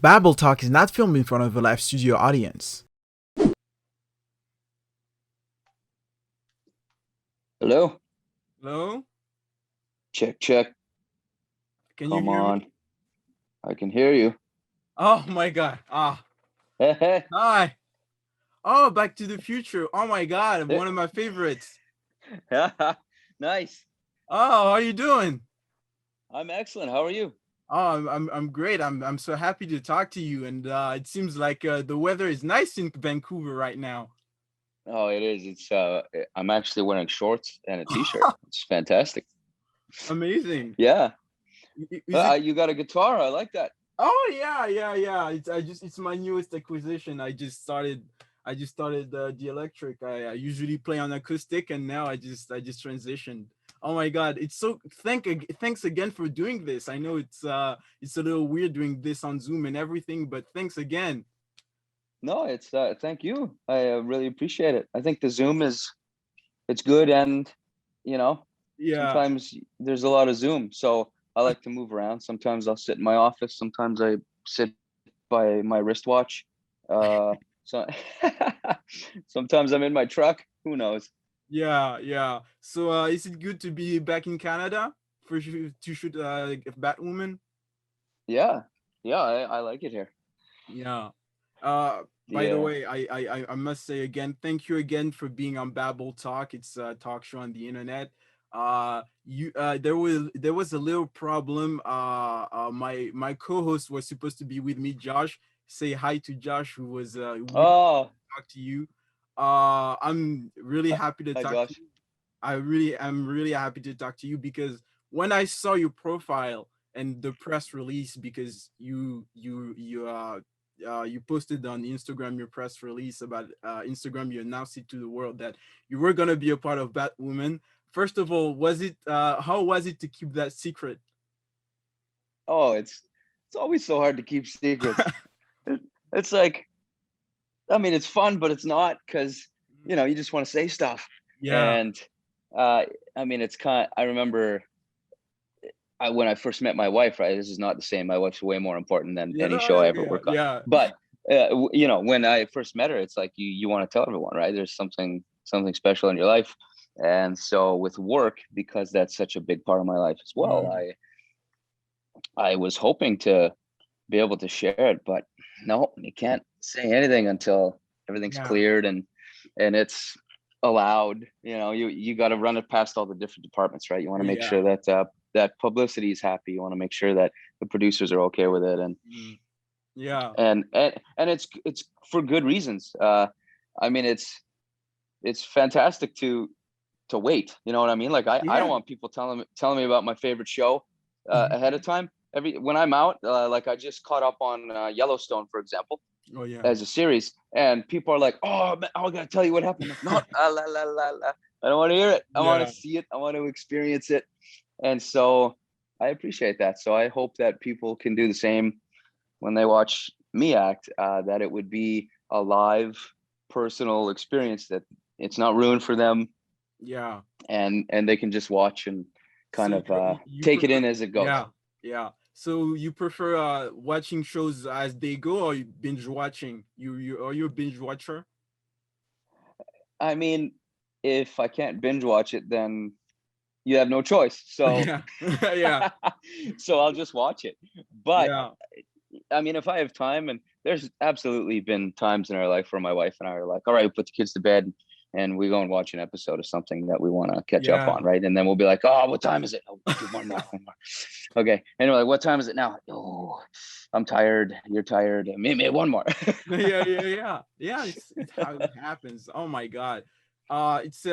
Babble Talk is not filmed in front of a live studio audience. Hello? Hello? Check, check. Can you Come hear me? on. I can hear you. Oh my god. Hi. Oh, Back to the Future. Oh my god, one of my favorites. Nice. Oh, how are you doing? I'm excellent. How are you? Oh, I'm great. I'm so happy to talk to you. And it seems like the weather is nice in Vancouver right now. Oh, it is. I'm actually wearing shorts and a t-shirt. It's fantastic. Amazing. Yeah. Is it? You got a guitar. I like that. Oh yeah. It's my newest acquisition. I just started the electric. I usually play on acoustic, and now I just transitioned. Oh my god, it's so thanks again for doing this. I know it's a little weird doing this on Zoom and everything, but thanks again. No, it's thank you. I really appreciate it. I think the Zoom it's good, and you know, Yeah. sometimes there's a lot of Zoom. So I like to move around. Sometimes I'll sit in my office. Sometimes I sit by my wristwatch. So sometimes I'm in my truck. Who knows? Yeah. So is it good to be back in Canada to shoot Batwoman? Yeah, yeah, I like it here. Yeah. By the Yeah. way, I must say again, thank you again for being on Babble Talk. It's a talk show on the internet. You there was a little problem. My co-host was supposed to be with me, Josh. Say hi to Josh, who would Oh, talk to you. I'm really happy to hi talk to Josh. you. I'm really happy to talk to you because when I saw your profile and the press release, because you posted on Instagram your press release about Instagram, you announced it to the world that you were gonna be a part of Batwoman. First of all, was it how was it to keep that secret? Oh, it's always so hard to keep secrets. It's like, I mean, it's fun, but it's not, because you just want to say stuff. Yeah. And uh, I mean, I remember when I first met my wife, right? This is not the same. My wife's way more important than Yeah, any no, show I ever yeah, work on. yeah, But when I first met her, it's like you want to tell everyone, right? There's something special in your life. And so with work, because that's such a big part of my life as well, mm, I was hoping to be able to share it, but no, you can't say anything until everything's yeah, cleared and it's allowed. You got to run it past all the different departments, right? You want to make yeah, sure that that publicity is happy. You want to make sure that the producers are okay with it, and mm, yeah, and and and it's for good reasons. I mean, it's fantastic to wait. You know what I mean? Like I don't yeah. want people telling me about my favorite show ahead of time. When I'm out, like I just caught up on Yellowstone, for example, Oh yeah, as a series, and people are like, "Oh, man, I gotta tell you what happened." I'm like, no, la, la, la, la. I don't want to hear it. I want yeah. to see it. I want to experience it. And so I appreciate that. So I hope that people can do the same when they watch me act. That it would be a live, personal experience, that it's not ruined for them, Yeah. and they can just watch and So kind of you take it prefer, in as it goes. yeah, yeah. So you prefer watching shows as they go, or you binge watching? You are you a binge watcher? I mean, if I can't binge watch it, then you have no choice. So Yeah, yeah, so I'll just watch it. But yeah, I mean, if I have time, and there's absolutely been times in our life where my wife and I are like, all right, we put the kids to bed and we go and watch an episode of something that we want to catch up yeah, on, right? And then we'll be like, oh, what time is it? Oh, do one more, one more. Okay. And we're like, what time is it now? Oh, I'm tired. You're tired. Maybe one more. yeah. It's how it happens. Oh my god. It's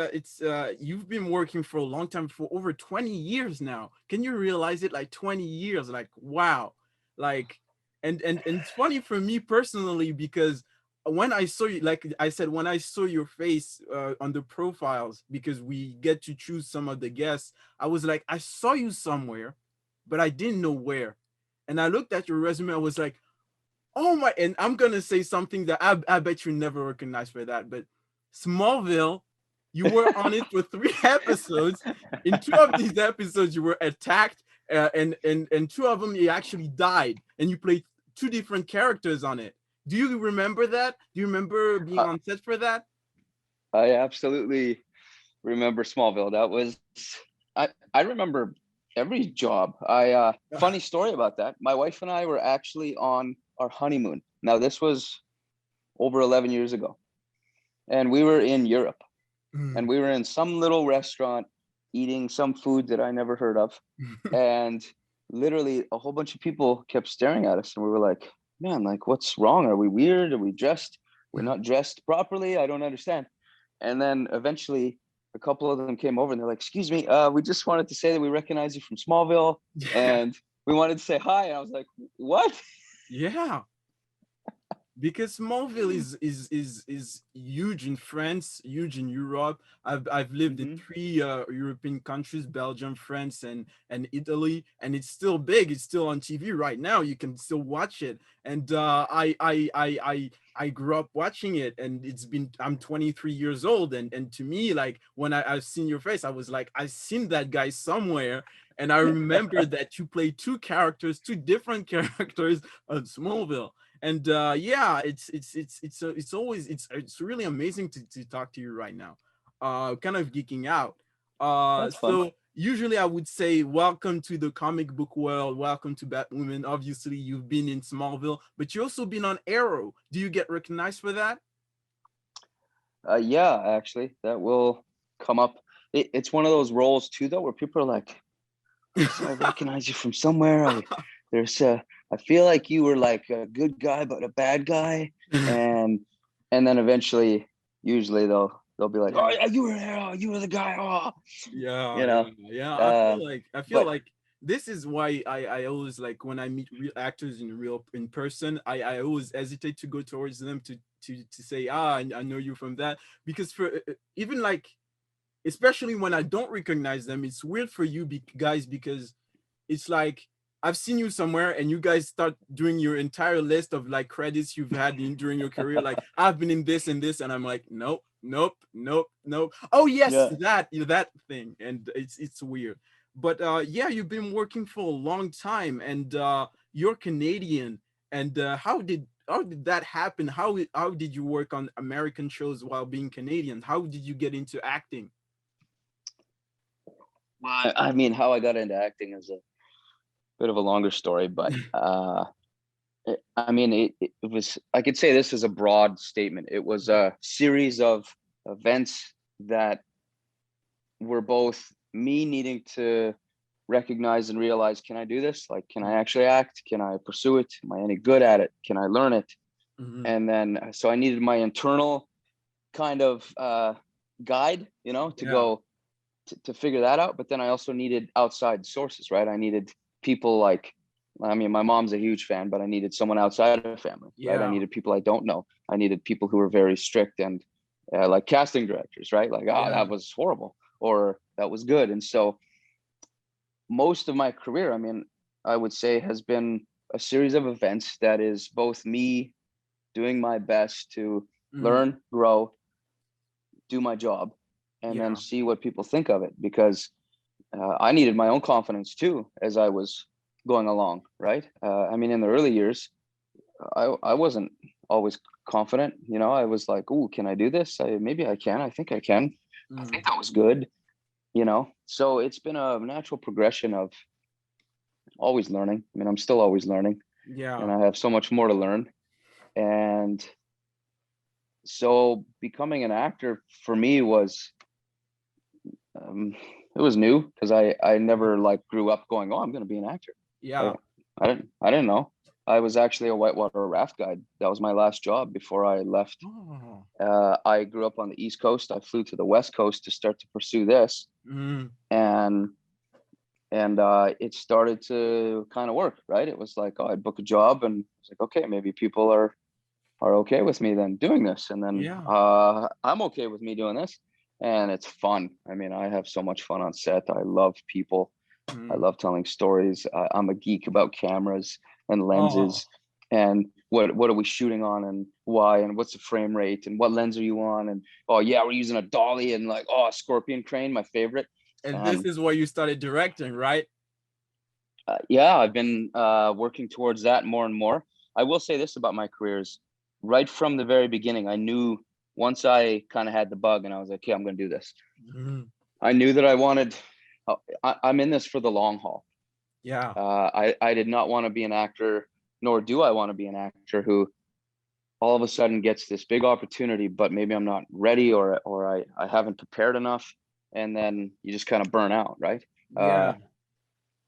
you've been working for a long time, for over 20 years now. Can you realize it? Like 20 years. Like wow. Like and it's funny for me personally because when I saw you, like I said, when I saw your face on the profiles, because we get to choose some of the guests, I was like, I saw you somewhere, but I didn't know where. And I looked at your resume, I was like, oh my, and I'm gonna say something that I bet you never recognized for that, but Smallville, you were on it for 3 episodes. In two of these episodes, you were attacked, and two of them you actually died, and you played two different characters on it. Do you remember that? Do you remember being Uh, on set for that? I absolutely remember Smallville. That was I remember every job. Funny story about that. My wife and I were actually on our honeymoon. Now this was over 11 years ago. And we were in Europe. And we were in some little restaurant eating some food that I never heard of. And literally a whole bunch of people kept staring at us, and we were like, man, like, what's wrong? Are we weird? Are we dressed? We're not dressed properly. I don't understand. And then eventually a couple of them came over and they're like, excuse me, we just wanted to say that we recognize you from Smallville and we wanted to say hi. And I was like, what? Yeah, because Smallville is huge in France, huge in Europe. I've lived in three European countries: Belgium, France, and Italy, and it's still big. It's still on TV right now. You can still watch it. And I grew up watching it, and I'm 23 years old, and to me, like when I've seen your face, I was like, I've seen that guy somewhere. And I remember that you play two characters, two different characters on Smallville. And yeah, it's always it's really amazing to talk to you right now. Kind of geeking out. That's fun. So usually I would say welcome to the comic book world, welcome to Batwoman. Obviously you've been in Smallville, but you also been on Arrow. Do you get recognized for that? Yeah, actually, that will come up. It's one of those roles too, though, where people are like, I recognize you from somewhere. There's I feel like you were like a good guy but a bad guy, and then eventually, usually they'll be like, Yeah. oh yeah, you were there. Oh, you were the guy. Oh, Yeah, you know. yeah. I feel But like this is why I always like when I meet real actors in person, I always hesitate to go towards them to say, I know you from that. Because for even like, especially when I don't recognize them, it's weird for you guys, because it's like I've seen you somewhere and you guys start doing your entire list of like credits you've had during your career. Like, I've been in this and this, and I'm like, nope, nope, nope, nope. Oh yes, yeah, that thing, and it's weird. But yeah, you've been working for a long time, and you're Canadian. And how did that happen? How did you work on American shows while being Canadian? How did you get into acting? well, I mean, how I got into acting is a bit of a longer story, but I mean, it was, I could say this is a broad statement. It was a series of events that were both me needing to recognize and realize, can I do this? Like, can I actually act? Can I pursue it? Am I any good at it? Can I learn it? Mhm. And then, so I needed my internal kind of guide, to Yeah. go to figure that out. But then I also needed outside sources, right? I needed people like, I mean, my mom's a huge fan, but I needed someone outside of the family, right? I Yeah. needed people I don't know. I needed people who were very strict and like casting directors, right? Like, oh, Yeah. that was horrible or that was good. And so most of my career, I mean, I would say has been a series of events that is both me doing my best to Mhm. learn, grow, do my job, and then Yeah. see what people think of it. Because I needed my own confidence too as I was going along, right? I mean, in the early years, I wasn't always confident. I was like, "Oh, can I do this? Maybe I can. I think I can. I Mhm. think that was good." So it's been a natural progression of always learning. I mean, I'm still always learning, and Yeah. I have so much more to learn. And so becoming an actor for me was um, it was new because I never like grew up going, oh, I'm going to be an actor. Yeah. Like I didn't know. I was actually a whitewater raft guide. That was my last job before I left. Oh. I grew up on the East Coast. I flew to the West Coast to start to pursue this, Mhm. and it started to kind of work. Right? It was like, oh, I'd book a job, and it's like, okay, maybe people are okay with me then doing this, and then Yeah. I'm okay with me doing this, and it's fun. I mean, I have so much fun on set. I love people. I Mhm. love telling stories. I'm a geek about cameras and Oh. lenses, and what are we shooting on, and why, and what's the frame rate, and what lens are you on, and oh yeah, we're using a dolly, and like, oh, a scorpion crane, my favorite. And this And is why you started directing, right? yeah, I've been working towards that more and more. I will say this about my careers. Right from the very beginning, I knew once I kind of had the bug and I was like, okay, I'm going to do this. Mhm. I knew that I wanted, I'm in this for the long haul. Yeah. I did not want to be an actor, nor do I want to be an actor who all of a sudden gets this big opportunity, but maybe I'm not ready or I haven't prepared enough. And then you just kind of burn out, right? Yeah. I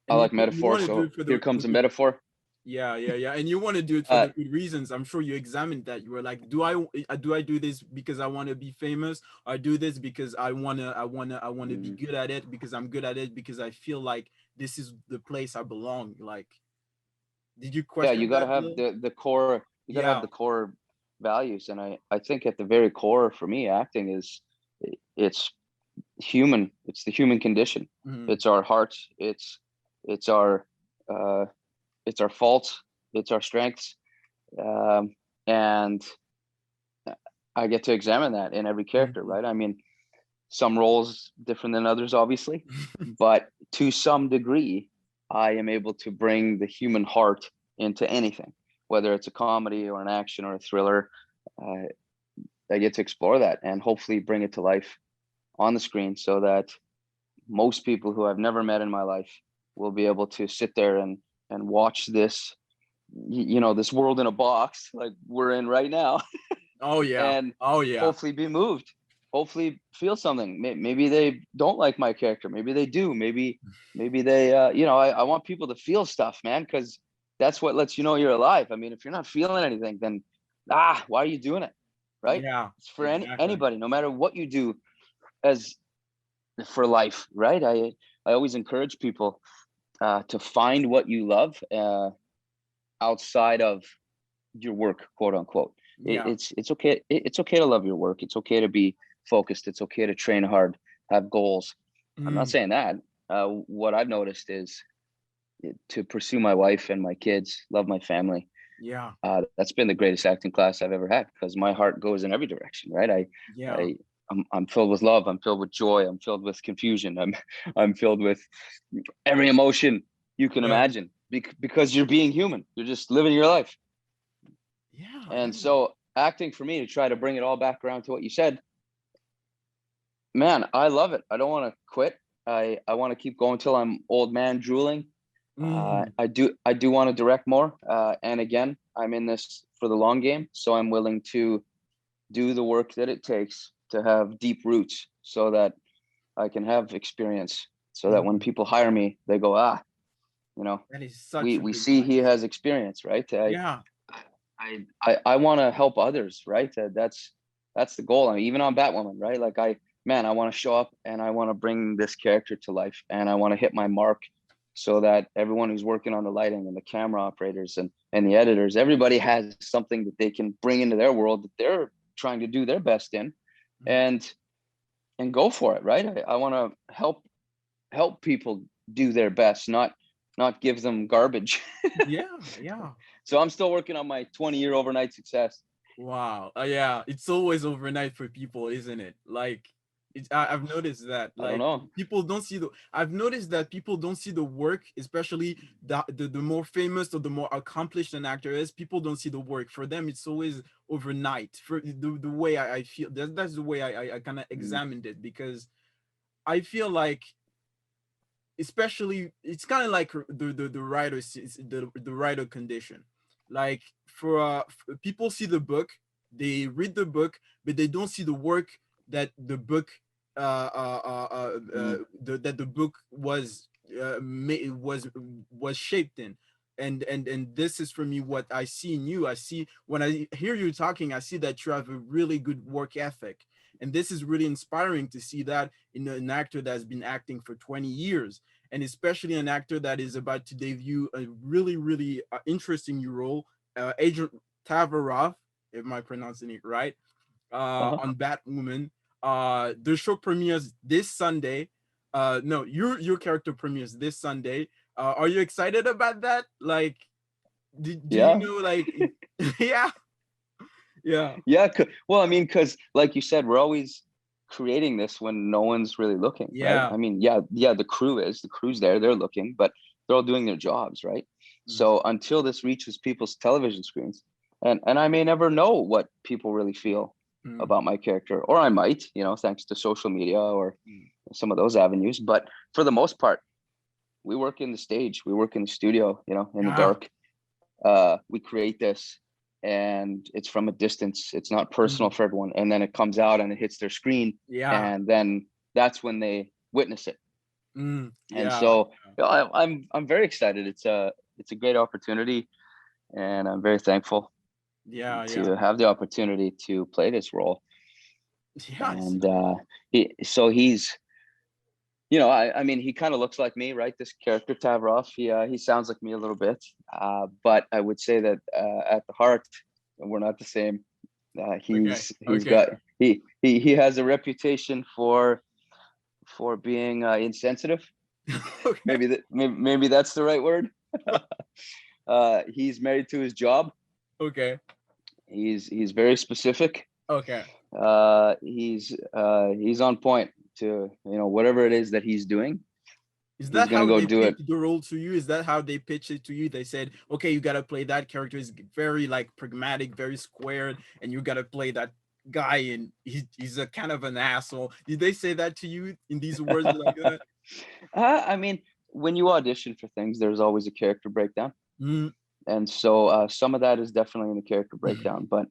And like you metaphor. want to do So it for here the comes a good. metaphor. Yeah, yeah, yeah. And you want to do it for Uh, the good reasons. I'm sure you examined that. You were like, do I do this because I want to be famous? I do this because I wanna be mm, good at it because I'm good at it because I feel like this is the place I belong. Like, did you yeah, you question got to that a have little? the core, you got to have Yeah. the core values. And I think at the very core for me, acting is, it's human. It's the human condition. Mhm. It's our hearts. It's our, uh, it's our faults. It's our strengths. Um, and I get to examine that in every character, Mhm. right? I mean, some roles different than others, obviously, but to some degree, I am able to bring the human heart into anything, whether it's a comedy or an action or a thriller. Uh, I get to explore that and hopefully bring it to life on the screen so that most people who I've never met in my life will be able to sit there and watch this, this world in a box like we're in right now, Oh yeah. and Oh yeah. hopefully be moved, hopefully feel something. Maybe they don't like my character, maybe they do, maybe they I want people to feel stuff, man, because that's what lets you know you're alive. I mean, if you're not feeling anything, then why are you doing it, right? Yeah. It's for Exactly. anybody, no matter what you do as for life, right? I always encourage people to find what you love outside of your work, quote unquote. Yeah. It's okay. It's okay to love your work. It's okay to be focused. It's okay to train hard, have goals. I'm not Mm. saying that. What I've noticed is to pursue my wife and my kids, love my family. Yeah. That's been the greatest acting class I've ever had because my heart goes in every direction, right? Yeah. I, I'm filled with love. I'm filled with joy. I'm filled with confusion. I'm filled with every emotion you can Yeah. imagine because you're being human. You're just living your life. Yeah. And Yeah. so acting for me, to try to bring it all back around to what you said, man, I love it. I don't want to quit. I want to keep going till I'm old man drooling. Mm. I do want to direct more. And again, I'm in this for the long game, so I'm willing to do the work that it takes to have deep roots, so that I can have experience. So that when Mm. people hire me, they go, you know, That is such we a we good see he point. has experience, right? Yeah. I want to help others, right? That's the goal. I mean, even on Batwoman, right? Like I want to show up and I want to bring this character to life and I want to hit my mark so that everyone who's working on the lighting and the camera operators and the editors, everybody has something that they can bring into their world that they're trying to do their best in, Mhm. and go for it, right? I want to help people do their best, not give them garbage. Yeah. Yeah. So I'm still working on my 20-year overnight success. Wow. Yeah, it's always overnight for people, isn't it? Like, I've noticed that. I don't Like, know. people don't see the. I've noticed that people don't see the work, especially the more famous or the more accomplished an actor is. People don't see the work. For them, it's always overnight. For the way I feel, that's the way I kind of Mm, examined it because I feel like especially it's kind of like the writer the writer condition like people see the book, they read the book, but they don't see the work that the book mm, that the book was shaped in. And this is for me what I see in you. I see when I hear you talking, I see that you have a really good work ethic, and this is really inspiring to see that in an actor that's been acting for 20 years, and especially an actor that is about to debut a really, really interesting new role, Agent Tavaroff, if I'm pronouncing it right, uh-huh. on Batwoman. The show premieres this Sunday. No, your character premieres this Sunday. Are you excited about that? Like, do you Yeah. know? Like, yeah, yeah, Yeah. Well, I mean, because like you said, we're always creating this when no one's really looking, right? yeah. I mean, yeah, the crew's there, they're looking, but they're all doing their jobs, right? So until this reaches people's television screens, and I may never know what people really feel about my character, or I might, thanks to social media or some of those avenues. But for the most part, we work in the stage, we work in the studio, in the dark. We create this, and it's from a distance. It's not personal for everyone. And then it comes out and it hits their screen. And then that's when they witness it. And so I'm very excited. It's a great opportunity, and I'm very thankful to have the opportunity to play this role. And he's I mean, he kind of looks like me, right? This character Tavaroff, he sounds like me a little bit, but I would say that at the heart, we're not the same. He has a reputation for being insensitive. Maybe that's the right word. He's married to his job. He's very specific. He's on point to whatever it is that he's doing. Is that how they pitched the role to you? Is that how they pitched it to you? They said, okay, you gotta play that character. Is very like pragmatic, very squared, and you gotta play that guy, and he's a kind of an asshole. Did they say that to you in these words like that? I mean, when you audition for things, there's always a character breakdown. And so some of that is definitely in the character breakdown, but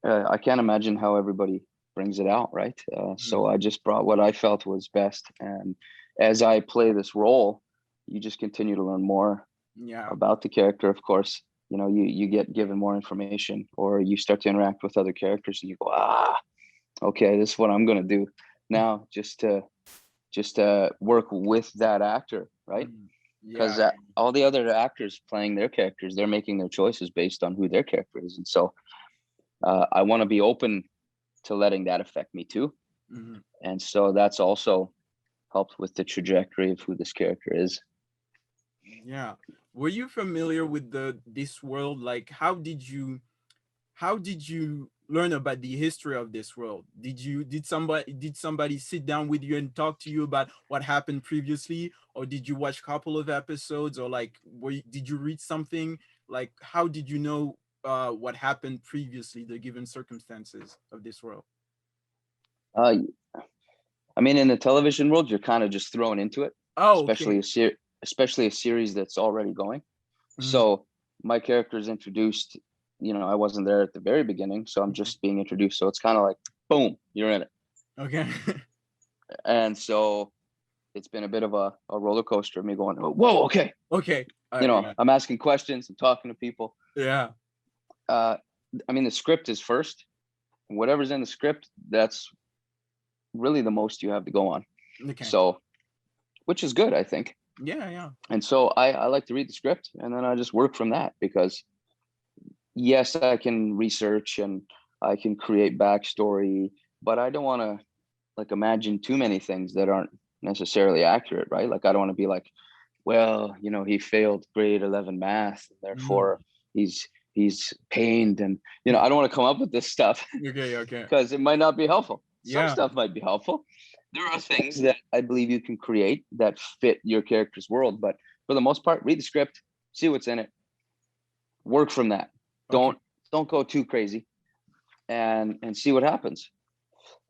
I can't imagine how everybody brings it out, right? So I just brought what I felt was best. And as I play this role, you just continue to learn more about the character. Of course, you get given more information, or you start to interact with other characters and you go, okay, this is what I'm going to do now, just to work with that actor, right? Because all the other actors playing their characters, they're making their choices based on who their character is. And so I want to be open to letting that affect me too. And so that's also helped with the trajectory of who this character is. Were you familiar with this world? Like, how did you learn about the history of this world? Did somebody sit down with you and talk to you about what happened previously, or did you watch a couple of episodes, or like did you read something? Like, how did you know what happened previously, the given circumstances of this world? I mean, in the television world, you're kind of just thrown into it, especially a series that's already going. So my character is introduced. I wasn't there at the very beginning, so I'm just being introduced. So it's kind of like, boom, you're in it. And so it's been a bit of a roller coaster of me going, whoa, okay. I'm asking questions, I'm talking to people. I mean, the script is first. Whatever's in the script, that's really the most you have to go on. So, which is good, I think. And so I like to read the script, and then I just work from that, because yes, I can research and I can create backstory, but I don't want to like imagine too many things that aren't necessarily accurate, right? Like, I don't want to be like, well, he failed grade 11 math, therefore he's pained, and I don't want to come up with this stuff because it might not be helpful. Some stuff might be helpful. There are things that I believe you can create that fit your character's world, but for the most part, read the script, see what's in it, work from that. Don't go too crazy, and see what happens.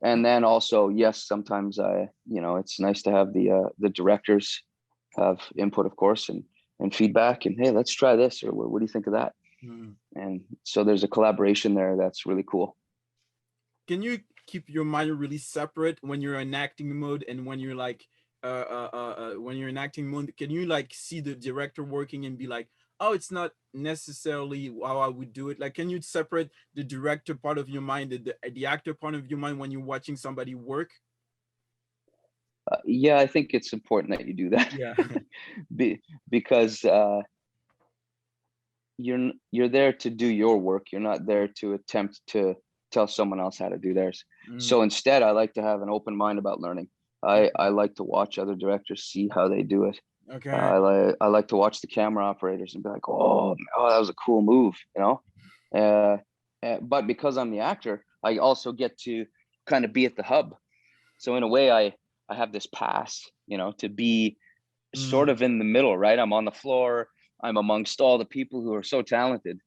And then also, yes, sometimes it's nice to have the directors have input, of course, and feedback, and hey, let's try this, or what do you think of that? And so there's a collaboration there that's really cool. Can you keep your mind really separate when you're in acting mode and when you're like when you're in acting mode? Can you like see the director working and be like, oh, it's not necessarily how I would do it? Like, can you separate the director part of your mind, the actor part of your mind when you're watching somebody work? I think it's important that you do that. Because you're there to do your work. You're not there to attempt to tell someone else how to do theirs. So instead, I like to have an open mind about learning. I like to watch other directors, see how they do it. I like to watch the camera operators and be like, oh, that was a cool move, but because I'm the actor, I also get to kind of be at the hub. So in a way, I have this pass, to be sort of in the middle, right? I'm on the floor, I'm amongst all the people who are so talented,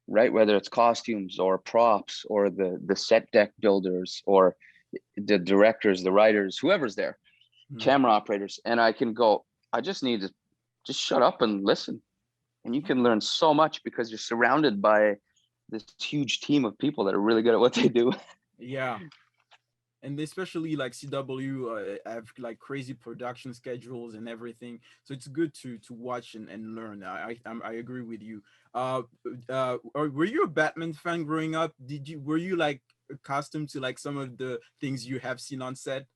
right? Whether it's costumes or props or the set deck builders or the directors, the writers, whoever's there, camera operators. And I can go, I just need to just shut up and listen. And you can learn so much because you're surrounded by this huge team of people that are really good at what they do. Yeah. And especially like CW have like crazy production schedules and everything, so it's good to watch and learn. I agree with you. Were you a Batman fan growing up? Were you like accustomed to like some of the things you have seen on set,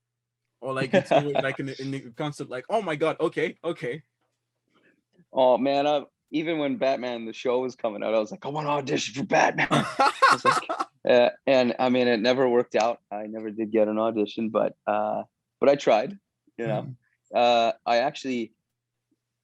or like it's always like in the concept like, oh my god, okay, okay. Oh man, even when Batman the show was coming out, I was like, I want to audition for Batman. I was like, and I mean, it never worked out. I never did get an audition, but I tried. You know, I actually,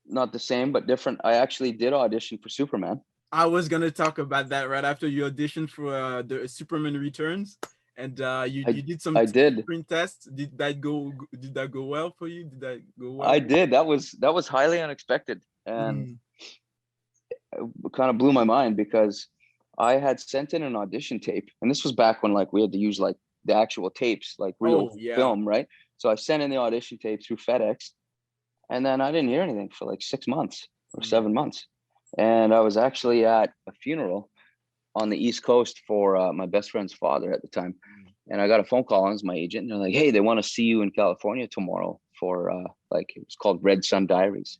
not the same but different. I actually did audition for Superman. I was gonna talk about that right after you auditioned for the Superman Returns, and you did some I did. screen tests. Did that go? Did that go well for you? Did that go I well? did. That was highly unexpected, and Mm. it kind of blew my mind because I had sent in an audition tape, and this was back when like we had to use like the actual tapes, like real Oh yeah. film, right? So I sent in the audition tape through FedEx, and then I didn't hear anything for like 6 months or Mm. 7 months. And I was actually at a funeral on the East Coast for my best friend's father at the time. And I got a phone call, and it was my agent, and they're like, "Hey, they want to see you in California tomorrow for like it was called Red Sun Diaries."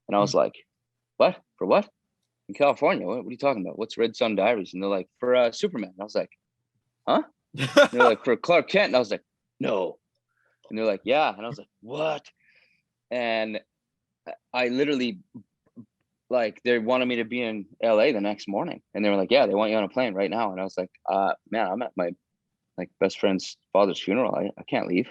And I was like, "What? For what? In California? What are you talking about? What's Red Sun Diaries?" And they're like, "For Superman." And I was like, "Huh?" And they're like, "For Clark Kent." And I was like, "No." And they're like, "Yeah." And I was like, "What?" And I literally, like, they wanted me to be in LA the next morning, and they were like, "Yeah, they want you on a plane right now." And I was like, "Man, I'm at my like best friend's father's funeral. I can't leave."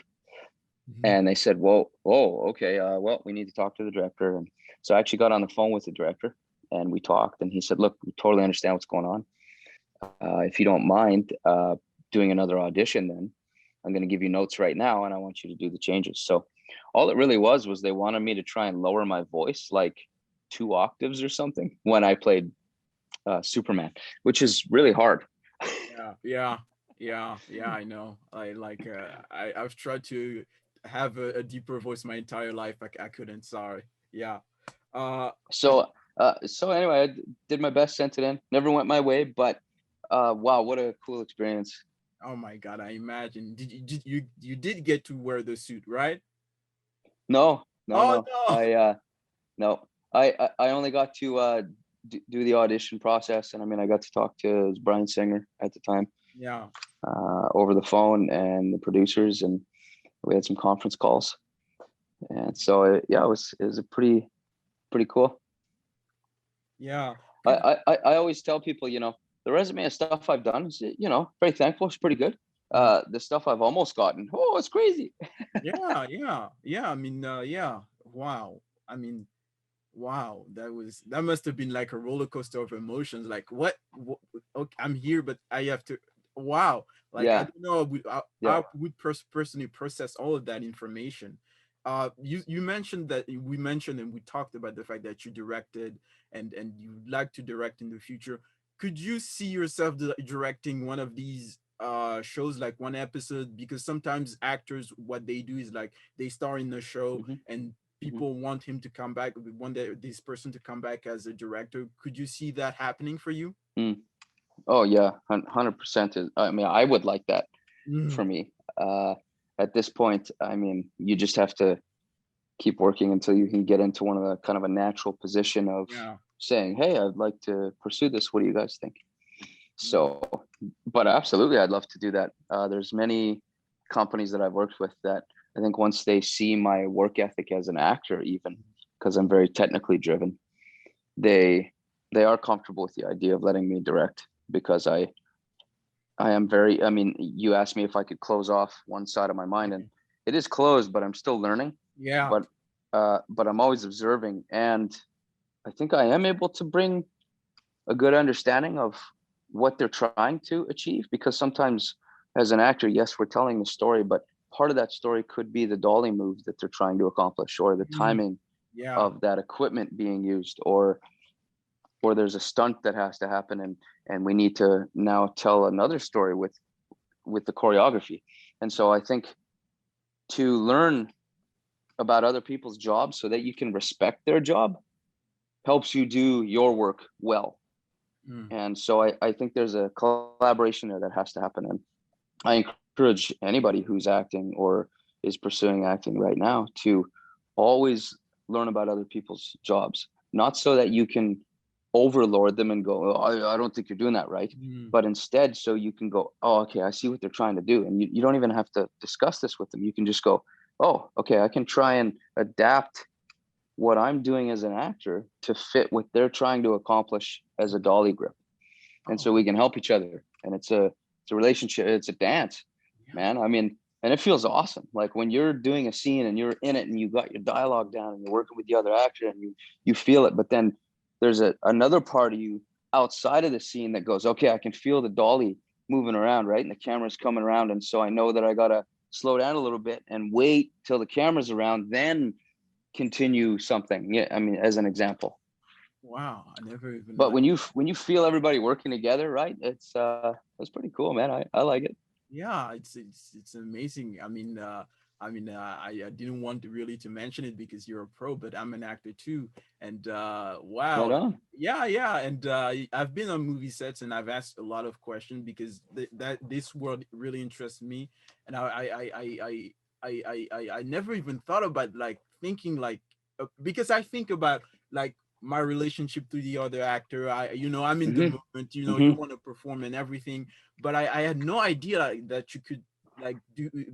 And they said, "Well, oh, okay. Well, we need to talk to the director." And so I actually got on the phone with the director, and we talked. And he said, "Look, we totally understand what's going on. If you don't mind doing another audition, then I'm going to give you notes right now, and I want you to do the changes." So all it really was they wanted me to try and lower my voice like 2 octaves or something when I played Superman, which is really hard. Yeah. I know. I've tried to have a deeper voice my entire life. I couldn't. Sorry. Yeah. Uh. So anyway, I did my best, sent it in. Never went my way, but wow, what a cool experience. Oh my god. I imagine. You did get to wear the suit, right? No, no, Oh no. no. No, I only got to do the audition process, and I mean, I got to talk to Brian Singer at the time Yeah. over the phone and the producers, and we had some conference calls, and so yeah, it was a pretty cool. Yeah. I always tell people, you know, the resume of stuff I've done is, you know, very thankful. It's pretty good. The stuff I've almost gotten, oh, it's crazy. Yeah. I mean, yeah. Wow. I mean, wow. That must have been like a roller coaster of emotions. Like, what okay, I'm here, but I have to. Wow. Like, I Yeah, don't know. yeah. I would personally process all of that information. You mentioned that we mentioned and we talked about the fact that you directed and you'd like to direct in the future. Could you see yourself directing one of these shows, like one episode? Because sometimes actors, what they do is like they star in the show Hmm. and Hmm. people want him to come back, want this person to come back as a director. Could you see that happening for you? Mm. Oh yeah, 100%. I mean, I would like that for Mm, me. Uh, at this point, I mean, you just have to keep working until you can get into one of the kind of a natural position of yeah. saying, "Hey, I'd like to pursue this. What do you guys think?" Mm, So, but absolutely, I'd love to do that. There's many companies that I've worked with that I think once they see my work ethic as an actor, even because I'm very technically driven, they they are comfortable with the idea of letting me direct because I am very. I mean, you asked me if I could close off one side of my mind, and it is closed, but I'm still learning. yeah. But but I'm always observing, and I think I am able to bring a good understanding of what they're trying to achieve, because sometimes as an actor, yes, we're telling the story, but part of that story could be the dolly move that they're trying to accomplish, or the Mm, timing yeah. of that equipment being used, or or there's a stunt that has to happen, and we need to now tell another story with the choreography. And so I think to learn about other people's jobs so that you can respect their job helps you do your work well. And so I think there's a collaboration there that has to happen. And I encourage anybody who's acting or is pursuing acting right now to always learn about other people's jobs, not so that you can overlord them and go, oh, I don't think you're doing that right. But instead, so you can go, oh, okay, I see what they're trying to do. And you don't even have to discuss this with them. You can just go, oh, okay, I can try and adapt what I'm doing as an actor to fit what they're trying to accomplish as a dolly grip. And so we can help each other. And it's a relationship. It's a dance, man. I mean, and it feels awesome. Like when you're doing a scene and you're in it and you got your dialogue down and you're working with the other actor and you feel it, but then there's another part of you outside of the scene that goes, okay, I can feel the dolly moving around, right? And the camera's coming around. And so I know that I got to slow down a little bit and wait till the camera's around, then continue something. Yeah, I mean, as an example. Wow, I never even. But when you feel everybody working together, right? It's pretty cool, man. I like it. Yeah, it's amazing. I didn't want to really to mention it because you're a pro, but I'm an actor too. And wow, Right on. yeah. And I've been on movie sets and I've asked a lot of questions because that this world really interests me. And I never even thought about like thinking like because I think about like my relationship to the other actor. I'm in the moment. You want to perform and everything, but I had no idea like, that you could like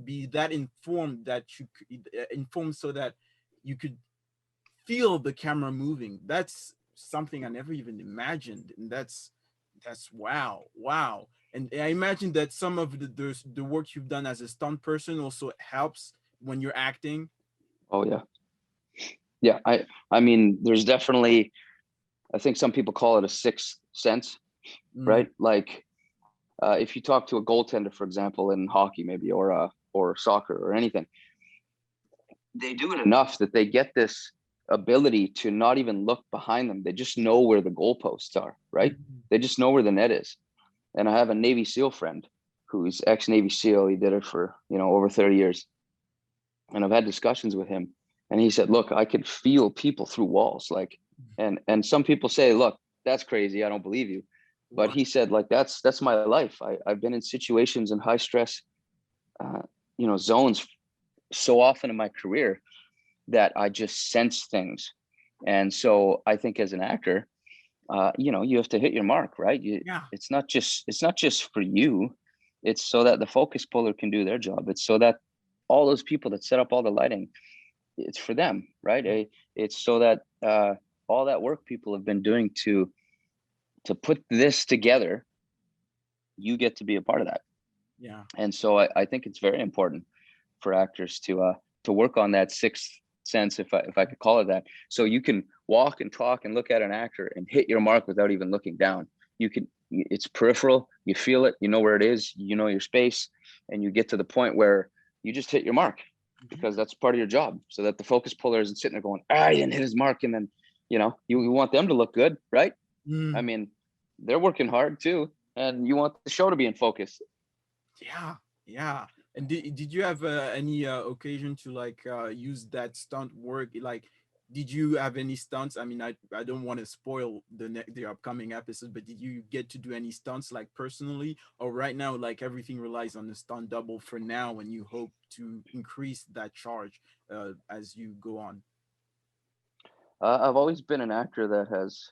be that informed that you could informed so that you could feel the camera moving. That's something I never even imagined, and that's wow. And I imagine that some of the work you've done as a stunt person also helps when you're acting. Oh yeah. I mean, there's definitely, I think some people call it a sixth sense, right? Like if you talk to a goaltender, for example, in hockey, maybe, or soccer or anything, they do it enough that they get this ability to not even look behind them. They just know where the goalposts are, right? They just know where the net is. And I have a Navy SEAL friend who's ex-Navy SEAL. He did it for, over 30 years. And I've had discussions with him. And he said, look, I could feel people through walls. Like, and some people say, look, that's crazy. I don't believe you. But he said, like, that's my life. I've been in situations in high stress, zones so often in my career that I just sense things. And so I think as an actor, you have to hit your mark, right? It's not just for you. It's so that the focus puller can do their job. It's so that all those people that set up all the lighting, it's for them, right? It's so that all that work people have been doing to put this together, you get to be a part of that. Yeah. And so I think it's very important for actors to work on that sixth sense, if I could call it that. So you can walk and talk and look at an actor and hit your mark without even looking down. It's peripheral, you feel it, you know where it is, you know your space, and you get to the point where you just hit your mark because that's part of your job, so that the focus puller isn't sitting there going, he didn't hit his mark. And then, you want them to look good, right? I mean, they're working hard too, and you want the show to be in focus. Yeah. And did you have any occasion to like use that stunt work? Like, did you have any stunts? I mean, I don't want to spoil the upcoming episode, but did you get to do any stunts like personally, or right now like everything relies on the stunt double for now, and you hope to increase that charge as you go on? I've always been an actor that has,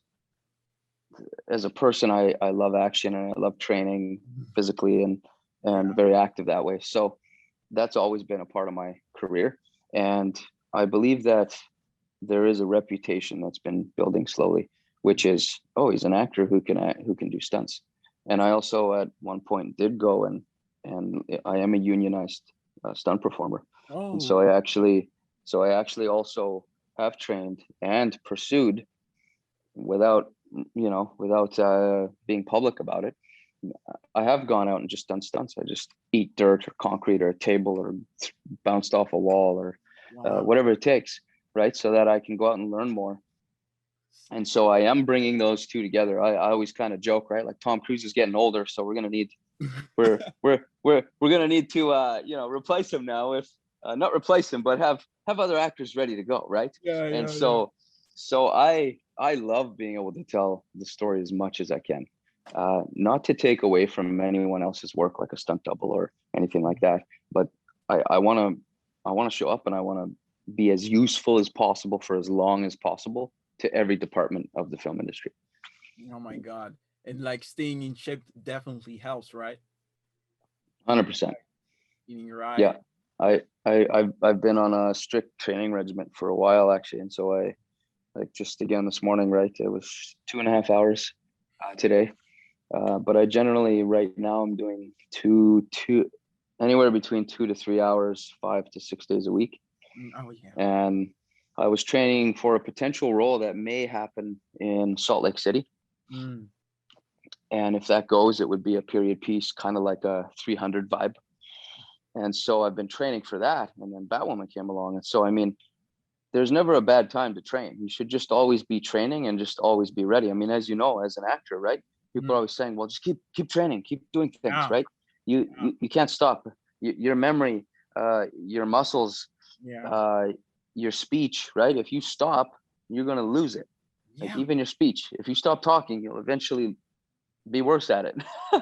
as a person, I love action and I love training physically and very active that way. So that's always been a part of my career. And I believe that there is a reputation that's been building slowly, which is, he's an actor who can do stunts. And I also at one point did go and I am a unionized stunt performer. And so I actually also have trained and pursued without being public about it. I have gone out and just done stunts. I just eat dirt or concrete or a table or bounced off a wall or whatever it takes, right? So that I can go out and learn more. And so I am bringing those two together. I always kind of joke, right? Like Tom Cruise is getting older, so we're gonna need to replace him now. If not replace him, but have other actors ready to go, right? Yeah, And yeah, yeah. so I love being able to tell the story as much as I can, not to take away from anyone else's work like a stunt double or anything like that, but I want to show up and I want to be as useful as possible for as long as possible to every department of the film industry. Oh my God. And like staying in shape definitely helps, right? Eating 100%. right, eating right. Yeah. I've been on a strict training regimen for a while actually. And so I like just again this morning, right? It was 2.5 hours today. But I generally right now I'm doing two anywhere between 2 to 3 hours, 5 to 6 days a week. Oh yeah. And I was training for a potential role that may happen in Salt Lake City. Mm. And if that goes, it would be a period piece, kind of like a 300 vibe. And so I've been training for that. And then Batwoman came along. And so, I mean, there's never a bad time to train. You should just always be training and just always be ready. I mean, as you know, as an actor, right? People are Mm. always saying, well, just keep training, keep doing things, Yeah, right? You yeah, you, you can't stop. Your memory, your muscles, yeah, uh, your speech, right? If you stop, you're gonna lose it. Like yeah, even your speech. If you stop talking, you'll eventually be worse at it. yeah,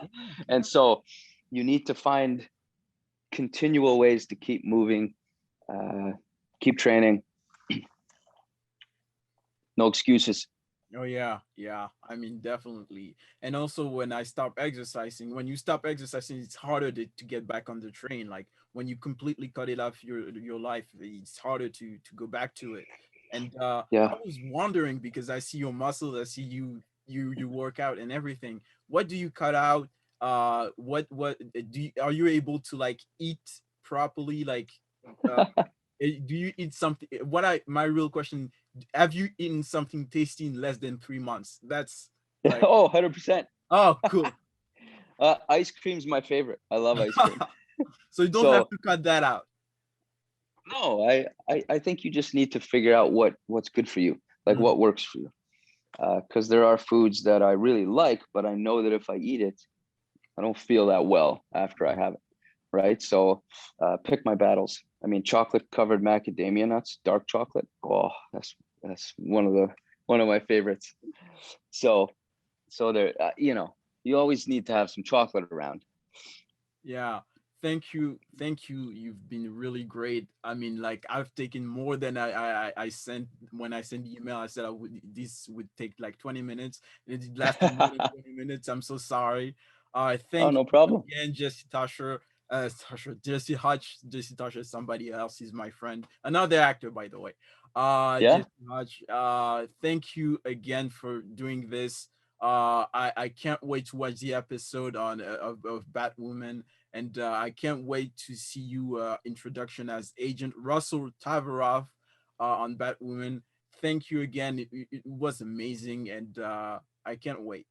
And yeah. so you need to find continual ways to keep moving, uh, keep training. No excuses. Oh yeah, yeah. I mean, definitely. And also, when I stop exercising, when you stop exercising, it's harder to get back on the train. Like when you completely cut it off your life, it's harder to go back to it. And Yeah. I was wondering because I see your muscles, I see you work out and everything. What do you cut out? What are you able to like eat properly? Like, uh, do you eat something? What I my real question, have you eaten something tasty in less than 3 months? That's like, Oh, 100%. oh, cool. Ice cream's my favorite. I love ice cream. So you don't have So to cut that out. no, I think you just need to figure out what's good for you, like Mm, what works for you. Because there are foods that I really like, but I know that if I eat it, I don't feel that well after I have it. Right. So pick my battles. I mean, chocolate covered macadamia nuts, dark chocolate. Oh, that's one of my favorites. So there, you always need to have some chocolate around. yeah. Thank you. You've been really great. I mean, like I've taken more than I sent when I sent the email. I said this would take like 20 minutes. It lasted more than 20 minutes. I'm so sorry. Oh, Thank no you problem. again, Jesse Tasher. Jesse Hutch. Jesse Tasher is somebody else. He's my friend, another actor, by the way. Yeah. Jesse Hutch. Thank you again for doing this. I can't wait to watch the episode on of Batwoman, and I can't wait to see you introduction as Agent Russell Tavaroff on Batwoman. Thank you again. It was amazing, and I can't wait.